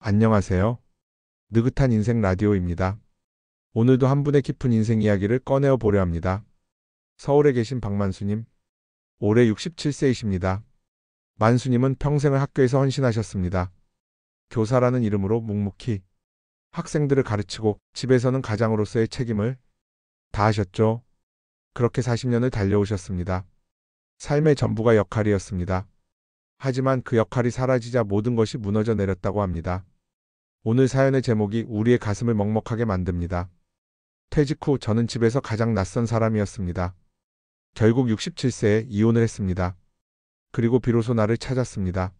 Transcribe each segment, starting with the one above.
안녕하세요. 느긋한 인생 라디오입니다. 오늘도 한 분의 깊은 인생 이야기를 꺼내어 보려 합니다. 서울에 계신 박만수님, 올해 67세이십니다. 만수님은 평생을 학교에서 헌신하셨습니다. 교사라는 이름으로 묵묵히 학생들을 가르치고 집에서는 가장으로서의 책임을 다하셨죠. 그렇게 40년을 달려오셨습니다. 삶의 전부가 역할이었습니다. 하지만 그 역할이 사라지자 모든 것이 무너져 내렸다고 합니다. 오늘 사연의 제목이 우리의 가슴을 먹먹하게 만듭니다. 퇴직 후 저는 집에서 가장 낯선 사람이었습니다. 결국 67세에 이혼을 했습니다. 그리고 비로소 나를 찾았습니다.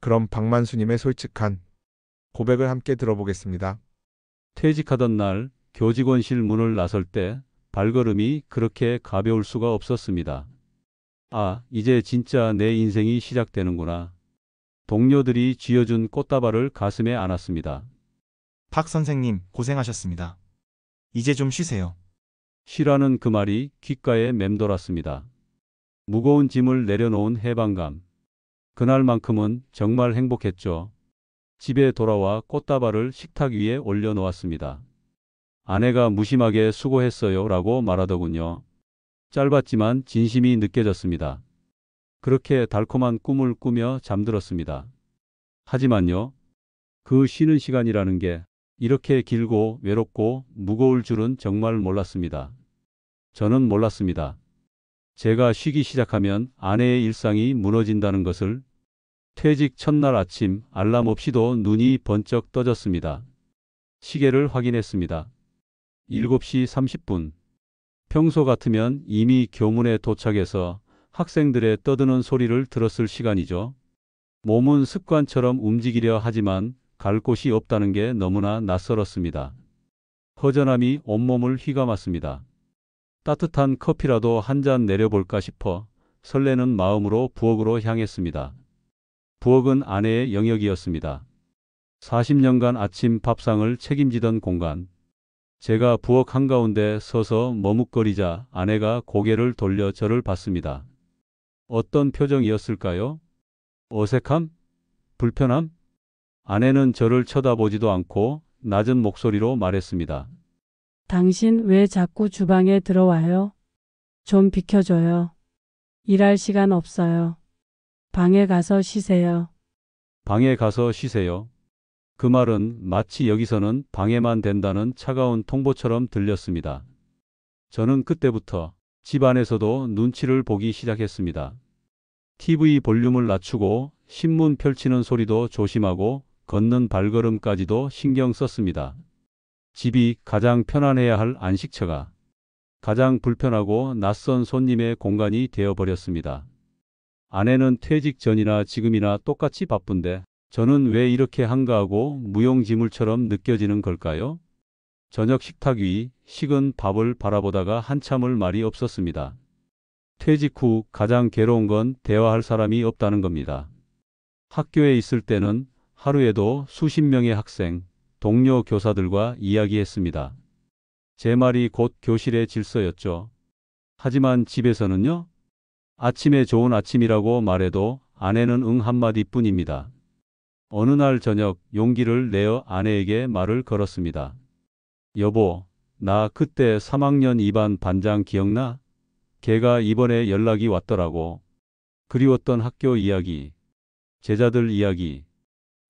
그럼 박만수님의 솔직한 고백을 함께 들어보겠습니다. 퇴직하던 날 교직원실 문을 나설 때 발걸음이 그렇게 가벼울 수가 없었습니다. 아, 이제 진짜 내 인생이 시작되는구나. 동료들이 쥐어준 꽃다발을 가슴에 안았습니다. 박 선생님, 고생하셨습니다. 이제 좀 쉬세요. 쉬라는 그 말이 귓가에 맴돌았습니다. 무거운 짐을 내려놓은 해방감. 그날만큼은 정말 행복했죠. 집에 돌아와 꽃다발을 식탁 위에 올려놓았습니다. 아내가 무심하게 수고했어요 라고 말하더군요. 짧았지만 진심이 느껴졌습니다. 그렇게 달콤한 꿈을 꾸며 잠들었습니다. 하지만요, 그 쉬는 시간이라는 게 이렇게 길고 외롭고 무거울 줄은 정말 몰랐습니다. 저는 몰랐습니다. 제가 쉬기 시작하면 아내의 일상이 무너진다는 것을. 퇴직 첫날 아침 알람 없이도 눈이 번쩍 떠졌습니다. 시계를 확인했습니다. 7시 30분. 평소 같으면 이미 교문에 도착해서 학생들의 떠드는 소리를 들었을 시간이죠. 몸은 습관처럼 움직이려 하지만 갈 곳이 없다는 게 너무나 낯설었습니다. 허전함이 온몸을 휘감았습니다. 따뜻한 커피라도 한 잔 내려볼까 싶어 설레는 마음으로 부엌으로 향했습니다. 부엌은 아내의 영역이었습니다. 40년간 아침 밥상을 책임지던 공간. 제가 부엌 한가운데 서서 머뭇거리자 아내가 고개를 돌려 저를 봤습니다. 어떤 표정이었을까요? 어색함? 불편함? 아내는 저를 쳐다보지도 않고 낮은 목소리로 말했습니다. 당신 왜 자꾸 주방에 들어와요? 좀 비켜줘요. 일할 시간 없어요. 방에 가서 쉬세요. 방에 가서 쉬세요. 그 말은 마치 여기서는 방해만 된다는 차가운 통보처럼 들렸습니다. 저는 그때부터 집 안에서도 눈치를 보기 시작했습니다. TV 볼륨을 낮추고 신문 펼치는 소리도 조심하고 걷는 발걸음까지도 신경 썼습니다. 집이 가장 편안해야 할 안식처가 가장 불편하고 낯선 손님의 공간이 되어버렸습니다. 아내는 퇴직 전이나 지금이나 똑같이 바쁜데 저는 왜 이렇게 한가하고 무용지물처럼 느껴지는 걸까요? 저녁 식탁 위 식은 밥을 바라보다가 한참을 말이 없었습니다. 퇴직 후 가장 괴로운 건 대화할 사람이 없다는 겁니다. 학교에 있을 때는 하루에도 수십 명의 학생, 동료 교사들과 이야기했습니다. 제 말이 곧 교실의 질서였죠. 하지만 집에서는요? 아침에 좋은 아침이라고 말해도 아내는 응 한마디뿐입니다. 어느 날 저녁 용기를 내어 아내에게 말을 걸었습니다. 여보, 나 그때 3학년 2반 반장 기억나? 걔가 이번에 연락이 왔더라고. 그리웠던 학교 이야기, 제자들 이야기,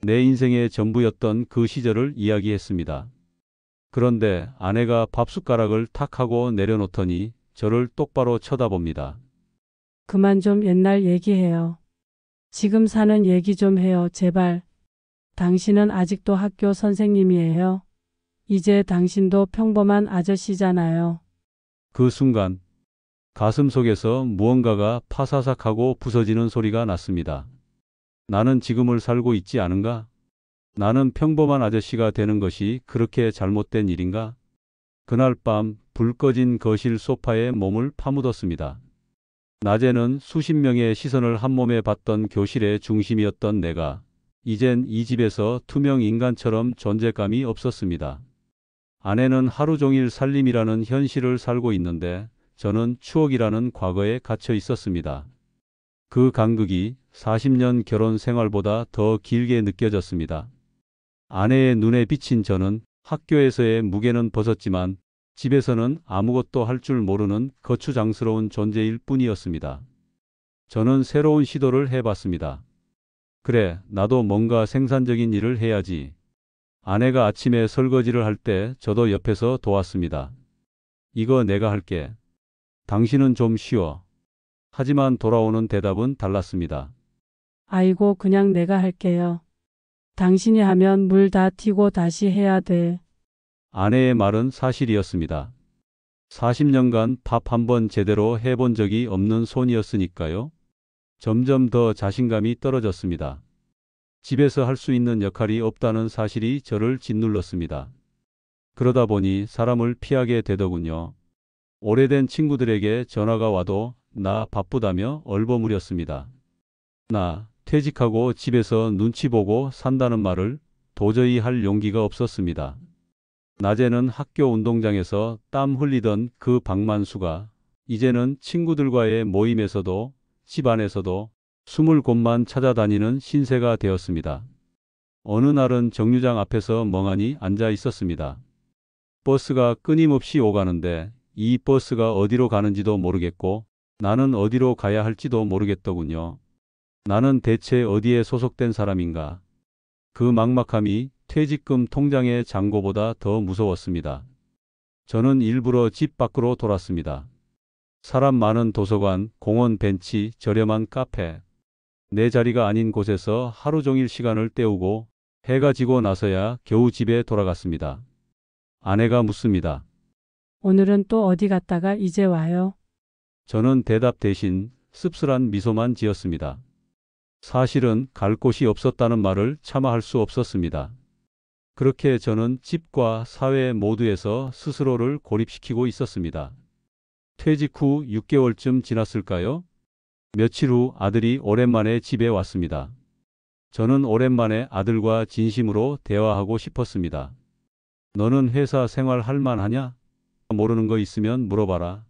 내 인생의 전부였던 그 시절을 이야기했습니다. 그런데 아내가 밥숟가락을 탁 하고 내려놓더니 저를 똑바로 쳐다봅니다. 그만 좀 옛날 얘기해요. 지금 사는 얘기 좀 해요, 제발. 당신은 아직도 학교 선생님이에요. 이제 당신도 평범한 아저씨잖아요. 그 순간 가슴 속에서 무언가가 파사삭하고 부서지는 소리가 났습니다. 나는 지금을 살고 있지 않은가? 나는 평범한 아저씨가 되는 것이 그렇게 잘못된 일인가? 그날 밤 불 꺼진 거실 소파에 몸을 파묻었습니다. 낮에는 수십 명의 시선을 한 몸에 받던 교실의 중심이었던 내가 이젠 이 집에서 투명 인간처럼 존재감이 없었습니다. 아내는 하루 종일 살림이라는 현실을 살고 있는데 저는 추억이라는 과거에 갇혀 있었습니다. 그 간극이 40년 결혼 생활보다 더 길게 느껴졌습니다. 아내의 눈에 비친 저는 학교에서의 무게는 벗었지만 집에서는 아무것도 할 줄 모르는 거추장스러운 존재일 뿐이었습니다. 저는 새로운 시도를 해봤습니다. 그래, 나도 뭔가 생산적인 일을 해야지. 아내가 아침에 설거지를 할 때 저도 옆에서 도왔습니다. 이거 내가 할게. 당신은 좀 쉬어. 하지만 돌아오는 대답은 달랐습니다. 아이고, 그냥 내가 할게요. 당신이 하면 물 다 튀고 다시 해야 돼. 아내의 말은 사실이었습니다. 40년간 밥 한 번 제대로 해본 적이 없는 손이었으니까요. 점점 더 자신감이 떨어졌습니다. 집에서 할 수 있는 역할이 없다는 사실이 저를 짓눌렀습니다. 그러다 보니 사람을 피하게 되더군요. 오래된 친구들에게 전화가 와도 나 바쁘다며 얼버무렸습니다. 나 퇴직하고 집에서 눈치 보고 산다는 말을 도저히 할 용기가 없었습니다. 낮에는 학교 운동장에서 땀 흘리던 그 박만수가 이제는 친구들과의 모임에서도 집 안에서도 숨을 곳만 찾아다니는 신세가 되었습니다. 어느 날은 정류장 앞에서 멍하니 앉아 있었습니다. 버스가 끊임없이 오가는데 이 버스가 어디로 가는지도 모르겠고 나는 어디로 가야 할지도 모르겠더군요. 나는 대체 어디에 소속된 사람인가? 그 막막함이 퇴직금 통장의 잔고보다 더 무서웠습니다. 저는 일부러 집 밖으로 돌았습니다. 사람 많은 도서관, 공원 벤치, 저렴한 카페. 내 자리가 아닌 곳에서 하루 종일 시간을 때우고 해가 지고 나서야 겨우 집에 돌아갔습니다. 아내가 묻습니다. 오늘은 또 어디 갔다가 이제 와요? 저는 대답 대신 씁쓸한 미소만 지었습니다. 사실은 갈 곳이 없었다는 말을 차마 할 수 없었습니다. 그렇게 저는 집과 사회 모두에서 스스로를 고립시키고 있었습니다. 퇴직 후 6개월쯤 지났을까요? 며칠 후 아들이 오랜만에 집에 왔습니다. 저는 오랜만에 아들과 진심으로 대화하고 싶었습니다. 너는 회사 생활 할 만하냐? 모르는 거 있으면 물어봐라.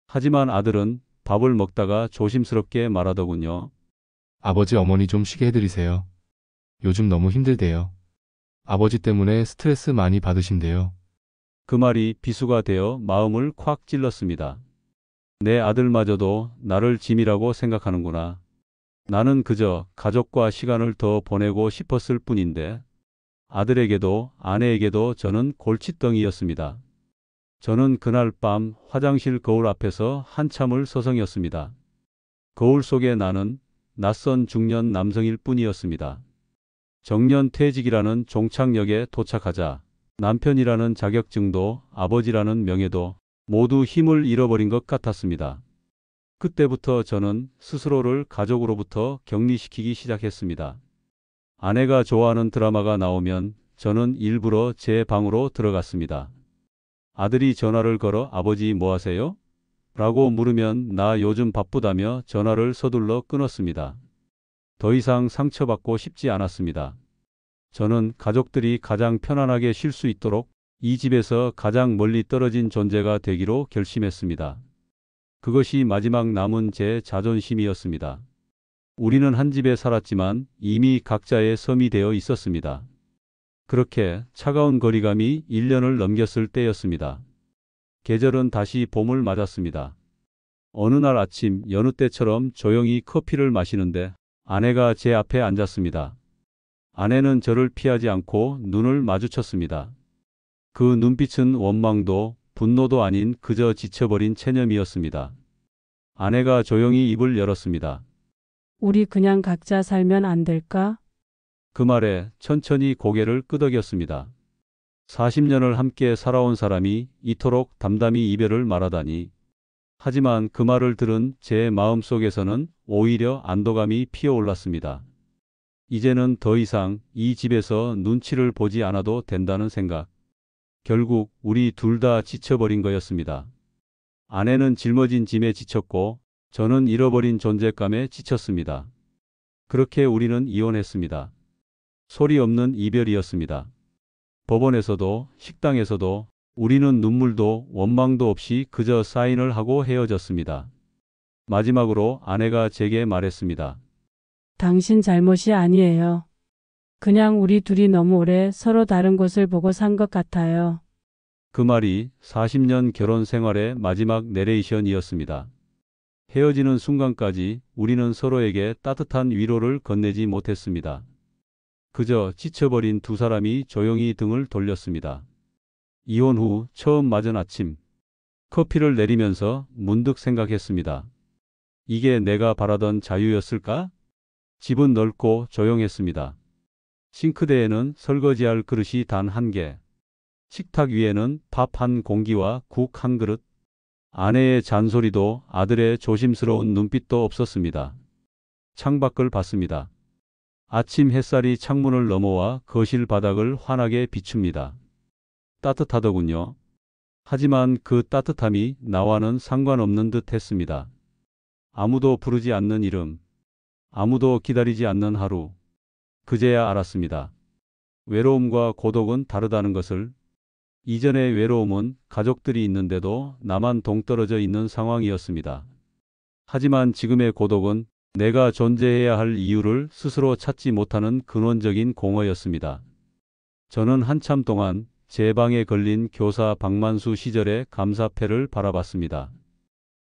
하지만 아들은 밥을 먹다가 조심스럽게 말하더군요. 아버지 어머니 좀 쉬게 해드리세요. 요즘 너무 힘들대요. 아버지 때문에 스트레스 많이 받으신대요. 그 말이 비수가 되어 마음을 콱 찔렀습니다. 내 아들마저도 나를 짐이라고 생각하는구나. 나는 그저 가족과 시간을 더 보내고 싶었을 뿐인데 아들에게도 아내에게도 저는 골칫덩이였습니다. 저는 그날 밤 화장실 거울 앞에서 한참을 서성였습니다. 거울 속에 나는 낯선 중년 남성일 뿐이었습니다. 정년 퇴직이라는 종착역에 도착하자 남편이라는 자격증도 아버지라는 명예도 모두 힘을 잃어버린 것 같았습니다. 그때부터 저는 스스로를 가족으로부터 격리시키기 시작했습니다. 아내가 좋아하는 드라마가 나오면 저는 일부러 제 방으로 들어갔습니다. 아들이 전화를 걸어 아버지 뭐 하세요? 라고 물으면 나 요즘 바쁘다며 전화를 서둘러 끊었습니다. 더 이상 상처받고 싶지 않았습니다. 저는 가족들이 가장 편안하게 쉴 수 있도록 이 집에서 가장 멀리 떨어진 존재가 되기로 결심했습니다. 그것이 마지막 남은 제 자존심이었습니다. 우리는 한 집에 살았지만 이미 각자의 섬이 되어 있었습니다. 그렇게 차가운 거리감이 1년을 넘겼을 때였습니다. 계절은 다시 봄을 맞았습니다. 어느 날 아침 여느 때처럼 조용히 커피를 마시는데 아내가 제 앞에 앉았습니다. 아내는 저를 피하지 않고 눈을 마주쳤습니다. 그 눈빛은 원망도 분노도 아닌 그저 지쳐버린 체념이었습니다. 아내가 조용히 입을 열었습니다. 우리 그냥 각자 살면 안 될까? 그 말에 천천히 고개를 끄덕였습니다. 40년을 함께 살아온 사람이 이토록 담담히 이별을 말하다니. 하지만 그 말을 들은 제 마음속에서는 오히려 안도감이 피어올랐습니다. 이제는 더 이상 이 집에서 눈치를 보지 않아도 된다는 생각. 결국 우리 둘 다 지쳐버린 거였습니다. 아내는 짊어진 짐에 지쳤고 저는 잃어버린 존재감에 지쳤습니다. 그렇게 우리는 이혼했습니다. 소리 없는 이별이었습니다. 법원에서도 식당에서도 우리는 눈물도 원망도 없이 그저 사인을 하고 헤어졌습니다. 마지막으로 아내가 제게 말했습니다. 당신 잘못이 아니에요. 그냥 우리 둘이 너무 오래 서로 다른 곳을 보고 산 것 같아요. 그 말이 40년 결혼 생활의 마지막 내레이션이었습니다. 헤어지는 순간까지 우리는 서로에게 따뜻한 위로를 건네지 못했습니다. 그저 지쳐버린 두 사람이 조용히 등을 돌렸습니다. 이혼 후 처음 맞은 아침, 커피를 내리면서 문득 생각했습니다. 이게 내가 바라던 자유였을까? 집은 넓고 조용했습니다. 싱크대에는 설거지할 그릇이 단 한 개. 식탁 위에는 밥 한 공기와 국 한 그릇. 아내의 잔소리도 아들의 조심스러운 눈빛도 없었습니다. 창밖을 봤습니다. 아침 햇살이 창문을 넘어와 거실 바닥을 환하게 비춥니다. 따뜻하더군요. 하지만 그 따뜻함이 나와는 상관없는 듯 했습니다. 아무도 부르지 않는 이름, 아무도 기다리지 않는 하루. 그제야 알았습니다. 외로움과 고독은 다르다는 것을. 이전의 외로움은 가족들이 있는데도 나만 동떨어져 있는 상황이었습니다. 하지만 지금의 고독은 내가 존재해야 할 이유를 스스로 찾지 못하는 근원적인 공허였습니다. 저는 한참 동안 제 방에 걸린 교사 박만수 시절의 감사패를 바라봤습니다.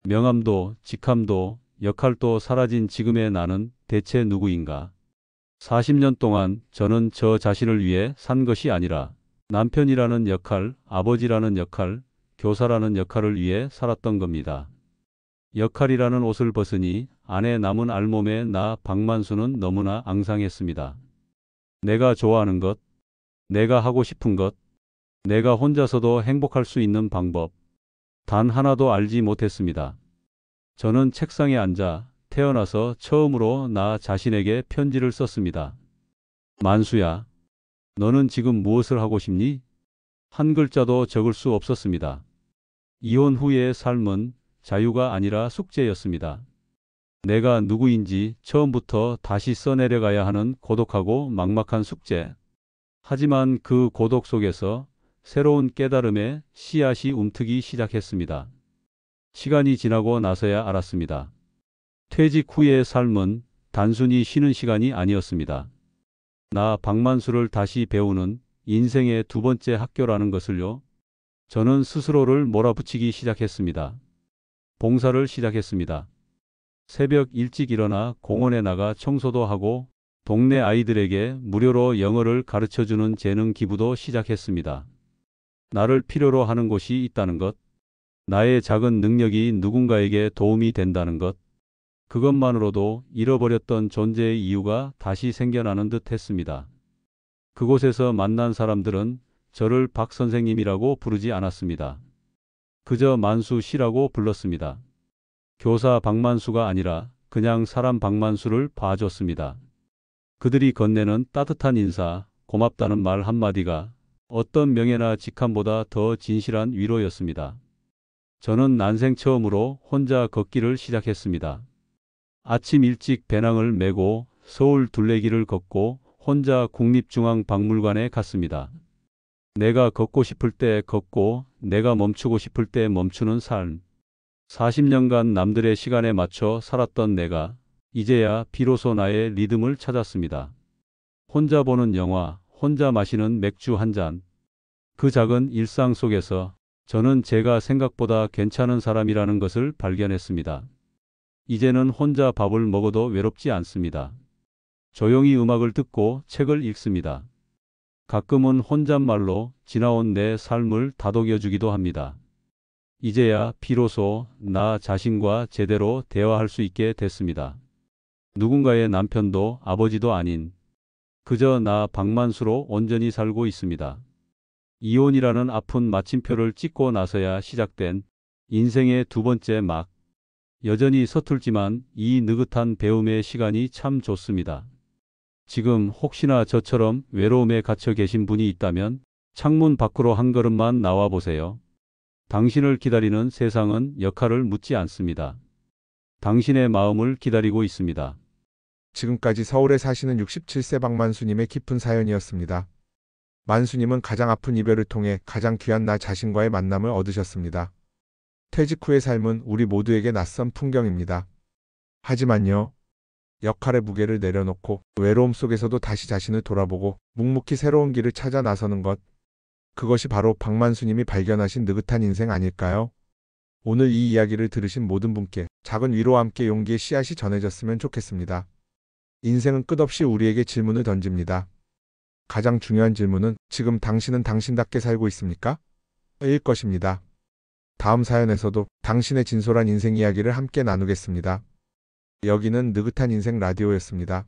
명함도 직함도 역할도 사라진 지금의 나는 대체 누구인가? 40년 동안 저는 저 자신을 위해 산 것이 아니라 남편이라는 역할, 아버지라는 역할, 교사라는 역할을 위해 살았던 겁니다. 역할이라는 옷을 벗으니 안에 남은 알몸의 나 박만수는 너무나 앙상했습니다. 내가 좋아하는 것, 내가 하고 싶은 것, 내가 혼자서도 행복할 수 있는 방법, 단 하나도 알지 못했습니다. 저는 책상에 앉아 태어나서 처음으로 나 자신에게 편지를 썼습니다. 만수야, 너는 지금 무엇을 하고 싶니? 한 글자도 적을 수 없었습니다. 이혼 후의 삶은 자유가 아니라 숙제였습니다. 내가 누구인지 처음부터 다시 써내려가야 하는 고독하고 막막한 숙제. 하지만 그 고독 속에서 새로운 깨달음의 씨앗이 움트기 시작했습니다. 시간이 지나고 나서야 알았습니다. 퇴직 후의 삶은 단순히 쉬는 시간이 아니었습니다. 나 박만수를 다시 배우는 인생의 두 번째 학교라는 것을요. 저는 스스로를 몰아붙이기 시작했습니다. 봉사를 시작했습니다. 새벽 일찍 일어나 공원에 나가 청소도 하고 동네 아이들에게 무료로 영어를 가르쳐주는 재능 기부도 시작했습니다. 나를 필요로 하는 곳이 있다는 것, 나의 작은 능력이 누군가에게 도움이 된다는 것, 그것만으로도 잃어버렸던 존재의 이유가 다시 생겨나는 듯 했습니다. 그곳에서 만난 사람들은 저를 박 선생님이라고 부르지 않았습니다. 그저 만수 씨라고 불렀습니다. 교사 박만수가 아니라 그냥 사람 박만수를 봐줬습니다. 그들이 건네는 따뜻한 인사, 고맙다는 말 한마디가 어떤 명예나 직함보다 더 진실한 위로였습니다. 저는 난생 처음으로 혼자 걷기를 시작했습니다. 아침 일찍 배낭을 메고 서울 둘레길을 걷고 혼자 국립중앙박물관에 갔습니다. 내가 걷고 싶을 때 걷고 내가 멈추고 싶을 때 멈추는 삶. 40년간 남들의 시간에 맞춰 살았던 내가 이제야 비로소 나의 리듬을 찾았습니다. 혼자 보는 영화, 혼자 마시는 맥주 한 잔. 그 작은 일상 속에서 저는 제가 생각보다 괜찮은 사람이라는 것을 발견했습니다. 이제는 혼자 밥을 먹어도 외롭지 않습니다. 조용히 음악을 듣고 책을 읽습니다. 가끔은 혼잣말로 지나온 내 삶을 다독여주기도 합니다. 이제야 비로소 나 자신과 제대로 대화할 수 있게 됐습니다. 누군가의 남편도 아버지도 아닌 그저 나 박만수로 온전히 살고 있습니다. 이혼이라는 아픈 마침표를 찍고 나서야 시작된 인생의 두 번째 막. 여전히 서툴지만 이 느긋한 배움의 시간이 참 좋습니다. 지금 혹시나 저처럼 외로움에 갇혀 계신 분이 있다면 창문 밖으로 한 걸음만 나와 보세요. 당신을 기다리는 세상은 역할을 묻지 않습니다. 당신의 마음을 기다리고 있습니다. 지금까지 서울에 사시는 67세 박만수님의 깊은 사연이었습니다. 만수님은 가장 아픈 이별을 통해 가장 귀한 나 자신과의 만남을 얻으셨습니다. 퇴직 후의 삶은 우리 모두에게 낯선 풍경입니다. 하지만요, 역할의 무게를 내려놓고 외로움 속에서도 다시 자신을 돌아보고 묵묵히 새로운 길을 찾아 나서는 것. 그것이 바로 박만수님이 발견하신 느긋한 인생 아닐까요? 오늘 이 이야기를 들으신 모든 분께 작은 위로와 함께 용기의 씨앗이 전해졌으면 좋겠습니다. 인생은 끝없이 우리에게 질문을 던집니다. 가장 중요한 질문은 지금 당신은 당신답게 살고 있습니까? 일 것입니다. 다음 사연에서도 당신의 진솔한 인생 이야기를 함께 나누겠습니다. 여기는 느긋한 인생 라디오였습니다.